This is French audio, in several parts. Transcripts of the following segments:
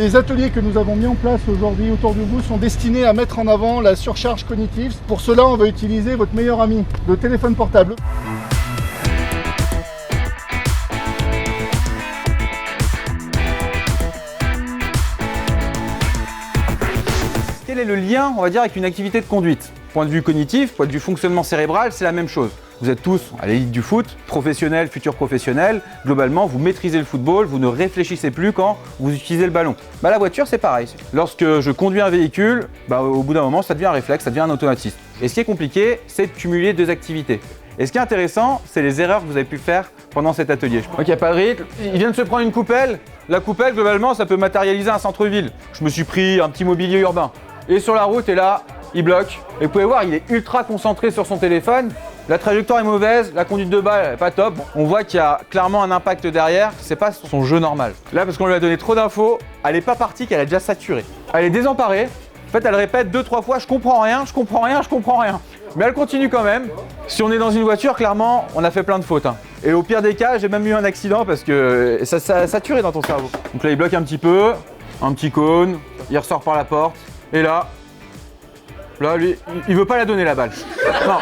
Les ateliers que nous avons mis en place aujourd'hui autour de vous sont destinés à mettre en avant la surcharge cognitive. Pour cela, on va utiliser votre meilleur ami, le téléphone portable. Quel est le lien, on va dire, avec une activité de conduite? Point de vue cognitif, point de vue fonctionnement cérébral, c'est la même chose. Vous êtes tous à l'élite du foot, professionnels, futurs professionnels. Globalement, vous maîtrisez le football, vous ne réfléchissez plus quand vous utilisez le ballon. La voiture, c'est pareil. Lorsque je conduis un véhicule, au bout d'un moment, ça devient un réflexe, ça devient un automatisme. Et ce qui est compliqué, c'est de cumuler deux activités. Et ce qui est intéressant, c'est les erreurs que vous avez pu faire pendant cet atelier. Ok, il n'y a pas de rythme. Il vient de se prendre une coupelle. La coupelle, globalement, ça peut matérialiser un centre-ville. Je me suis pris un petit mobilier urbain. Et sur la route, et là, il bloque. Et vous pouvez voir, il est ultra concentré sur son téléphone. La trajectoire est mauvaise, la conduite de balle n'est pas top. On voit qu'il y a clairement un impact derrière, c'est pas son jeu normal. Là, parce qu'on lui a donné trop d'infos, elle n'est pas partie, qu'elle est déjà saturée. Elle est désemparée. En fait, elle répète 2-3 fois, je comprends rien, je comprends rien, je comprends rien. Mais elle continue quand même. Si on est dans une voiture, clairement, on a fait plein de fautes. Et au pire des cas, j'ai même eu un accident parce que ça a saturé dans ton cerveau. Donc là, il bloque un petit peu, un petit cône, il ressort par la porte. Et là, lui, il veut pas la donner la balle. Non,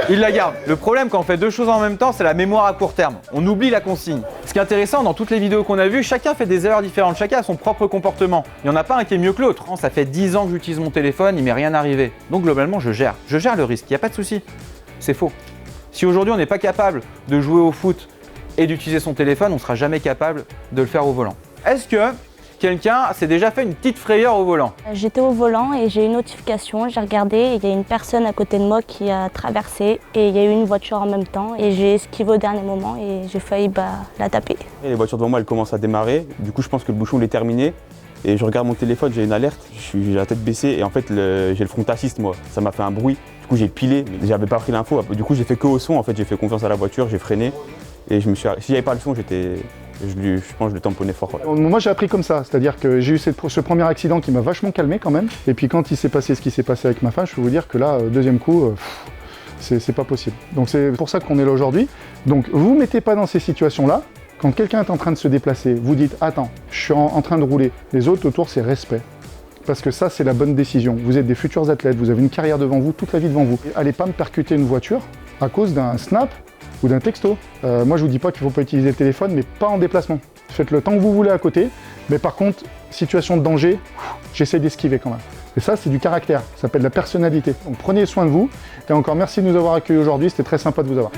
il la garde. Le problème quand on fait deux choses en même temps, c'est la mémoire à court terme. On oublie la consigne. Ce qui est intéressant dans toutes les vidéos qu'on a vues, chacun fait des erreurs différentes, chacun a son propre comportement. Il n'y en a pas un qui est mieux que l'autre. Ça fait 10 ans que j'utilise mon téléphone, il m'est rien arrivé. Donc globalement, je gère le risque, il n'y a pas de souci. C'est faux. Si aujourd'hui on n'est pas capable de jouer au foot et d'utiliser son téléphone, on ne sera jamais capable de le faire au volant. Est-ce que quelqu'un s'est déjà fait une petite frayeur au volant? J'étais au volant et j'ai eu une notification, j'ai regardé et il y a une personne à côté de moi qui a traversé et il y a eu une voiture en même temps et j'ai esquivé au dernier moment et j'ai failli la taper. Et les voitures devant moi, elles commencent à démarrer, du coup je pense que le bouchon il est terminé et je regarde mon téléphone, j'ai une alerte, j'ai la tête baissée et en fait j'ai le front assist moi, ça m'a fait un bruit, du coup j'ai pilé, mais j'avais pas pris l'info, du coup j'ai fait que au son, en fait j'ai fait confiance à la voiture, j'ai freiné et si j'avais pas le son, je pense que je le tamponnais fort. Moi j'ai appris comme ça, c'est-à-dire que j'ai eu ce premier accident qui m'a vachement calmé quand même. Et puis quand il s'est passé ce qui s'est passé avec ma femme, je peux vous dire que là, deuxième coup, c'est pas possible. Donc c'est pour ça qu'on est là aujourd'hui. Donc vous ne mettez pas dans ces situations-là. Quand quelqu'un est en train de se déplacer, vous dites « Attends, je suis en train de rouler ». Les autres autour, c'est respect. Parce que ça, c'est la bonne décision. Vous êtes des futurs athlètes, vous avez une carrière devant vous, toute la vie devant vous. Allez pas me percuter une voiture à cause d'un snap ou d'un texto. Moi, je vous dis pas qu'il faut pas utiliser le téléphone, mais pas en déplacement. Faites-le tant que vous voulez à côté, mais par contre, situation de danger, j'essaie d'esquiver quand même. Et ça, c'est du caractère, ça s'appelle la personnalité. Donc prenez soin de vous, et encore merci de nous avoir accueillis aujourd'hui, c'était très sympa de vous avoir.